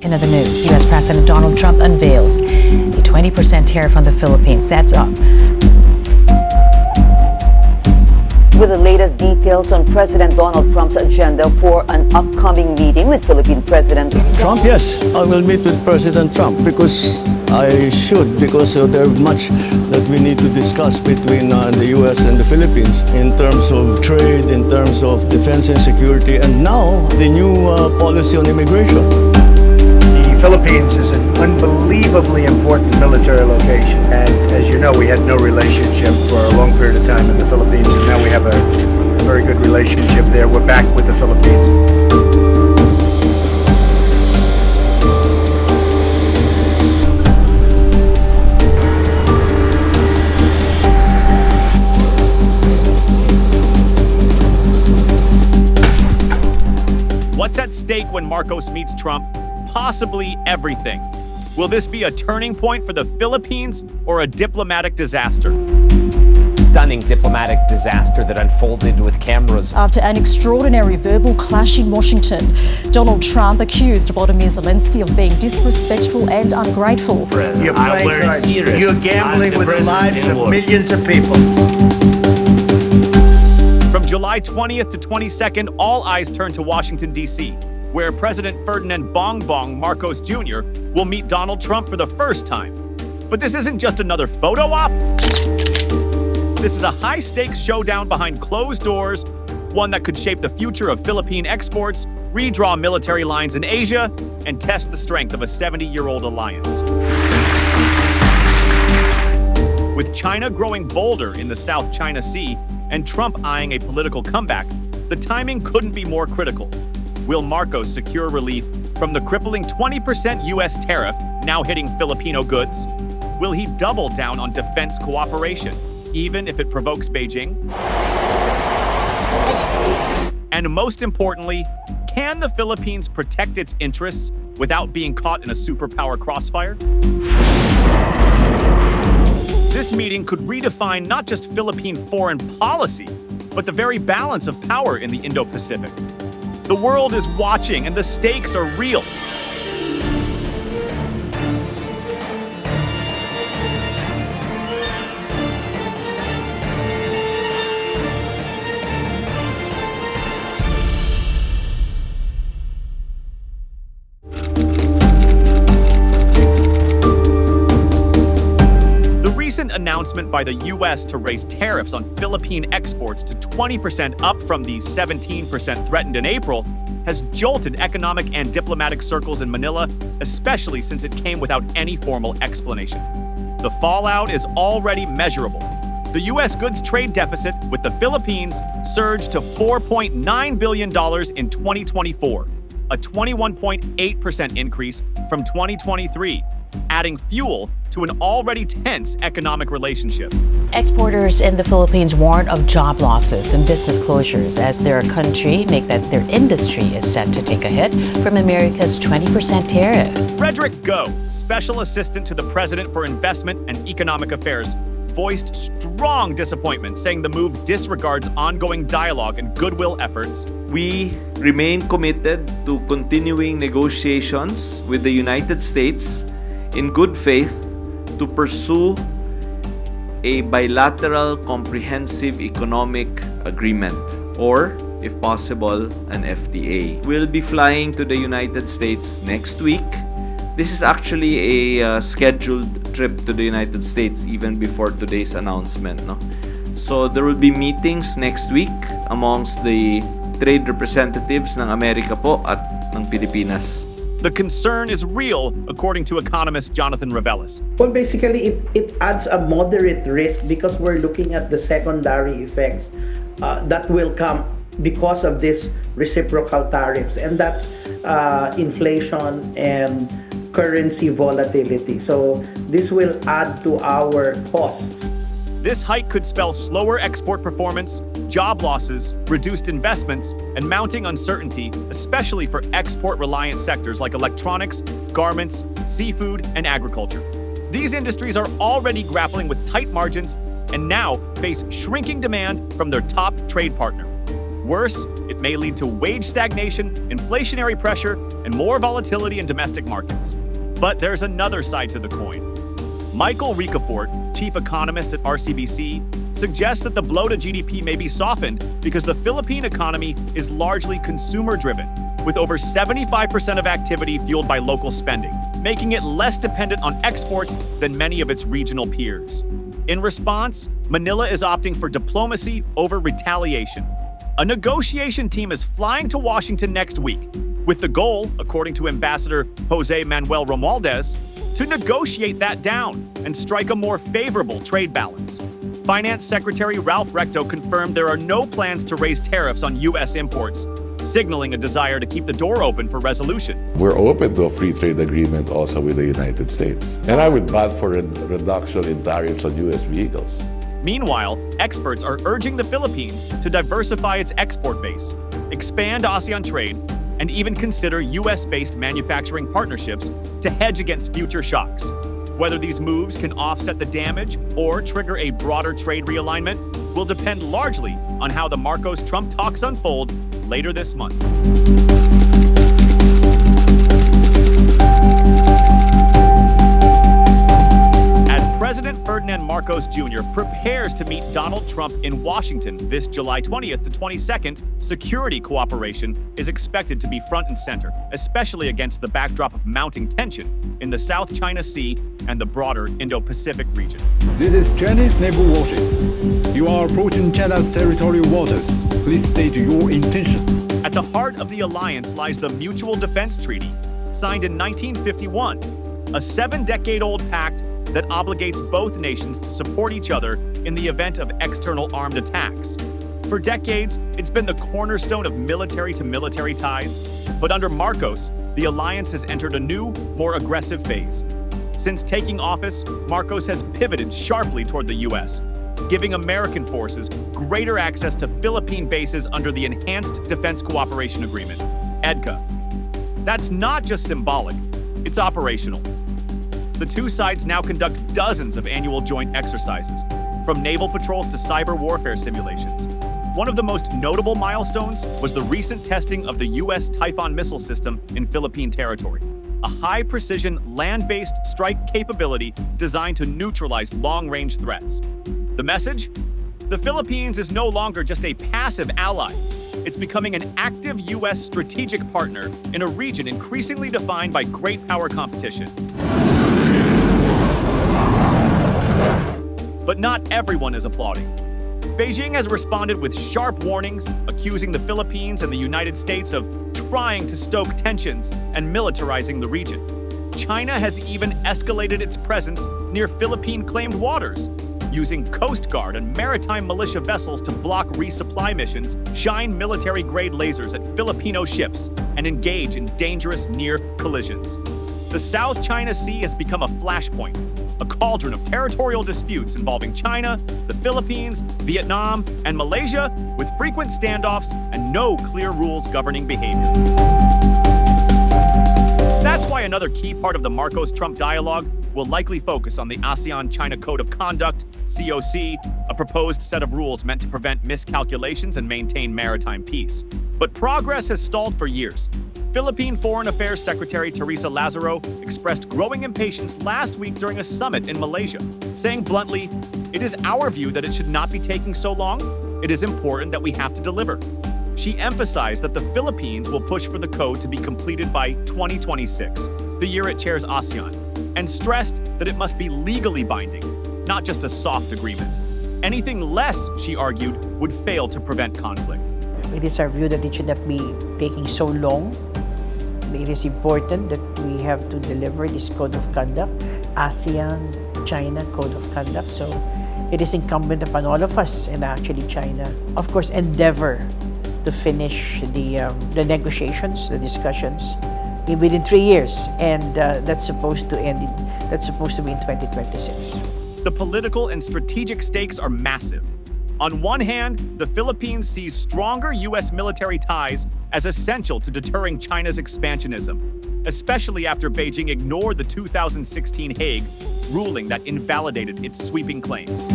In other news, U.S. President Donald Trump unveils a 20% tariff on the Philippines. That's up. With the latest details on President Donald Trump's agenda for an upcoming meeting with Philippine President Trump, yes, I will meet with President Trump because I should, because there's much that we need to discuss between the U.S. and the Philippines in terms of trade, in terms of defense and security, and now the new policy on immigration. The Philippines is an unbelievably important military location, and as you know, we had no relationship for a long period of time in the Philippines, and now we have a very good relationship there. We're back with the Philippines. What's at stake when Marcos meets Trump? Possibly everything. Will this be a turning point for the Philippines or a diplomatic disaster? Stunning diplomatic disaster that unfolded with cameras. After an extraordinary verbal clash in Washington, Donald Trump accused Volodymyr Zelensky of being disrespectful and ungrateful. You're playing cards. You're gambling with the lives of millions of people. From July 20th to 22nd, all eyes turn to Washington, D.C., where President Ferdinand Bongbong Marcos Jr. will meet Donald Trump for the first time. But this isn't just another photo op. This is a high-stakes showdown behind closed doors, one that could shape the future of Philippine exports, redraw military lines in Asia, and test the strength of a 70-year-old alliance. With China growing bolder in the South China Sea and Trump eyeing a political comeback, the timing couldn't be more critical. Will Marcos secure relief from the crippling 20% U.S. tariff now hitting Filipino goods? Will he double down on defense cooperation, even if it provokes Beijing? And most importantly, can the Philippines protect its interests without being caught in a superpower crossfire? This meeting could redefine not just Philippine foreign policy, but the very balance of power in the Indo-Pacific. The world is watching, and the stakes are real. The recent announcement by the U.S. to raise tariffs on Philippine exports to 20% up from the 17% threatened in April has jolted economic and diplomatic circles in Manila, especially since it came without any formal explanation. The fallout is already measurable. The U.S. goods trade deficit with the Philippines surged to $4.9 billion in 2024, a 21.8% increase from 2023, adding fuel to an already tense economic relationship. Exporters in the Philippines warn of job losses and business closures as their industry is set to take a hit from America's 20% tariff. Frederick Go, Special Assistant to the President for Investment and Economic Affairs, voiced strong disappointment, saying the move disregards ongoing dialogue and goodwill efforts. We remain committed to continuing negotiations with the United States in good faith to pursue a bilateral comprehensive economic agreement, or, if possible, an FTA. We'll be flying to the United States next week. This is actually a scheduled trip to the United States even before today's announcement. No? So there will be meetings next week amongst the trade representatives ng Amerika po at ng Pilipinas. The concern is real, according to economist Jonathan Ravelis. Well, basically, it adds a moderate risk because we're looking at the secondary effects that will come because of this reciprocal tariffs, and that's inflation and currency volatility. So this will add to our costs. This hike could spell slower export performance, job losses, reduced investments, and mounting uncertainty, especially for export-reliant sectors like electronics, garments, seafood, and agriculture. These industries are already grappling with tight margins and now face shrinking demand from their top trade partner. Worse, it may lead to wage stagnation, inflationary pressure, and more volatility in domestic markets. But there's another side to the coin. Michael Ricafort, chief economist at RCBC, suggests that the blow to GDP may be softened because the Philippine economy is largely consumer-driven, with over 75% of activity fueled by local spending, making it less dependent on exports than many of its regional peers. In response, Manila is opting for diplomacy over retaliation. A negotiation team is flying to Washington next week, with the goal, according to Ambassador Jose Manuel Romualdez, to negotiate that down and strike a more favorable trade balance. Finance Secretary Ralph Recto confirmed there are no plans to raise tariffs on U.S. imports, signaling a desire to keep the door open for resolution. We're open to a free trade agreement also with the United States. And I would bat for a reduction in tariffs on U.S. vehicles. Meanwhile, experts are urging the Philippines to diversify its export base, expand ASEAN trade, and even consider U.S.-based manufacturing partnerships to hedge against future shocks. Whether these moves can offset the damage or trigger a broader trade realignment will depend largely on how the Marcos-Trump talks unfold later this month. President Ferdinand Marcos Jr. prepares to meet Donald Trump in Washington this July 20th to 22nd, security cooperation is expected to be front and center, especially against the backdrop of mounting tension in the South China Sea and the broader Indo-Pacific region. This is Chinese naval warship. You are approaching China's territorial waters. Please state your intention. At the heart of the alliance lies the Mutual Defense Treaty, signed in 1951, a 7-decade-old pact that obligates both nations to support each other in the event of external armed attacks. For decades, it's been the cornerstone of military-to-military ties, but under Marcos, the alliance has entered a new, more aggressive phase. Since taking office, Marcos has pivoted sharply toward the U.S., giving American forces greater access to Philippine bases under the Enhanced Defense Cooperation Agreement, EDCA. That's not just symbolic, it's operational. The two sides now conduct dozens of annual joint exercises, from naval patrols to cyber warfare simulations. One of the most notable milestones was the recent testing of the U.S. Typhoon missile system in Philippine territory, a high-precision land-based strike capability designed to neutralize long-range threats. The message? The Philippines is no longer just a passive ally. It's becoming an active U.S. strategic partner in a region increasingly defined by great power competition. But not everyone is applauding. Beijing has responded with sharp warnings, accusing the Philippines and the United States of trying to stoke tensions and militarizing the region. China has even escalated its presence near Philippine-claimed waters, using Coast Guard and maritime militia vessels to block resupply missions, shine military-grade lasers at Filipino ships, and engage in dangerous near collisions. The South China Sea has become a flashpoint, a cauldron of territorial disputes involving China, the Philippines, Vietnam, and Malaysia, with frequent standoffs and no clear rules governing behavior. That's why another key part of the Marcos-Trump dialogue will likely focus on the ASEAN-China Code of Conduct, COC, a proposed set of rules meant to prevent miscalculations and maintain maritime peace. But progress has stalled for years. Philippine Foreign Affairs Secretary Teresa Lazaro expressed growing impatience last week during a summit in Malaysia, saying bluntly, "It is our view that it should not be taking so long. It is important that we have to deliver." She emphasized that the Philippines will push for the code to be completed by 2026, the year it chairs ASEAN, and stressed that it must be legally binding, not just a soft agreement. Anything less, she argued, would fail to prevent conflict. It is our view that it should not be taking so long. It is important that we have to deliver this code of conduct, ASEAN-China Code of Conduct. So it is incumbent upon all of us, and actually China, of course, endeavor to finish the negotiations, the discussions within 3 years, and that's supposed to be in 2026. The political and strategic stakes are massive. On one hand, the Philippines sees stronger U.S. military ties as essential to deterring China's expansionism, especially after Beijing ignored the 2016 Hague ruling that invalidated its sweeping claims.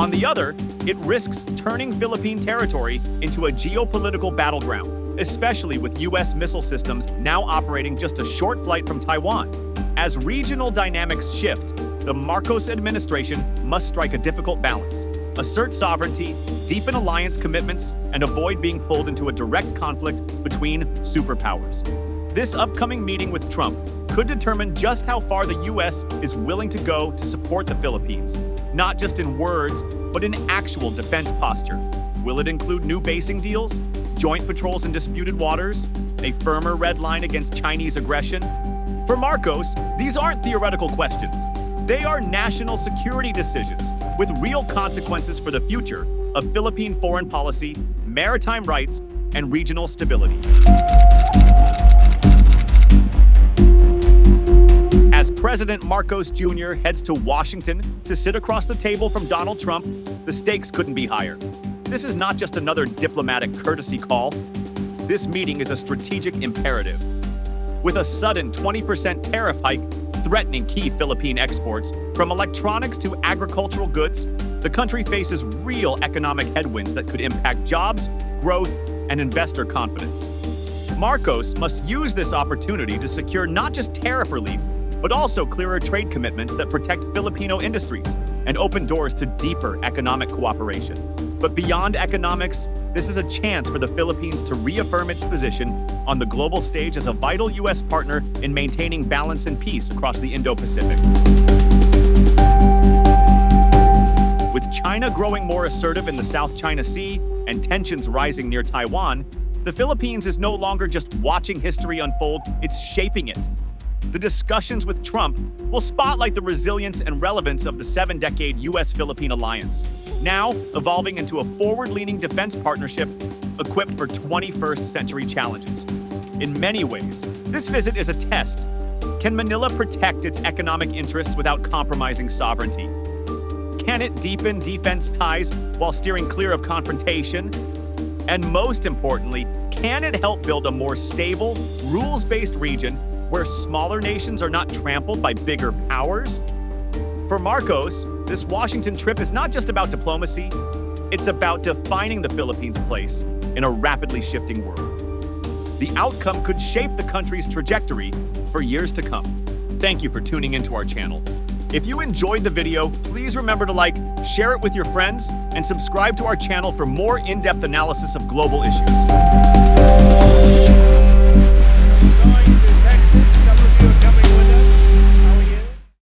On the other, it risks turning Philippine territory into a geopolitical battleground, especially with U.S. missile systems now operating just a short flight from Taiwan. As regional dynamics shift, the Marcos administration must strike a difficult balance, assert sovereignty, deepen alliance commitments, and avoid being pulled into a direct conflict between superpowers. This upcoming meeting with Trump could determine just how far the U.S. is willing to go to support the Philippines, not just in words, but in actual defense posture. Will it include new basing deals, joint patrols in disputed waters, a firmer red line against Chinese aggression? For Marcos, these aren't theoretical questions. They are national security decisions with real consequences for the future of Philippine foreign policy, maritime rights, and regional stability. As President Marcos Jr. heads to Washington to sit across the table from Donald Trump, the stakes couldn't be higher. This is not just another diplomatic courtesy call. This meeting is a strategic imperative. With a sudden 20% tariff hike threatening key Philippine exports, from electronics to agricultural goods, the country faces real economic headwinds that could impact jobs, growth, and investor confidence. Marcos must use this opportunity to secure not just tariff relief, but also clearer trade commitments that protect Filipino industries and open doors to deeper economic cooperation. But beyond economics, this is a chance for the Philippines to reaffirm its position on the global stage as a vital U.S. partner in maintaining balance and peace across the Indo-Pacific. With China growing more assertive in the South China Sea and tensions rising near Taiwan, the Philippines is no longer just watching history unfold, it's shaping it. The discussions with Trump will spotlight the resilience and relevance of the 7-decade U.S.-Philippine alliance, now evolving into a forward-leaning defense partnership equipped for 21st century challenges. In many ways, this visit is a test. Can Manila protect its economic interests without compromising sovereignty? Can it deepen defense ties while steering clear of confrontation? And most importantly, can it help build a more stable, rules-based region where smaller nations are not trampled by bigger powers? For Marcos, this Washington trip is not just about diplomacy, it's about defining the Philippines' place in a rapidly shifting world. The outcome could shape the country's trajectory for years to come. Thank you for tuning into our channel. If you enjoyed the video, please remember to like, share it with your friends, and subscribe to our channel for more in-depth analysis of global issues.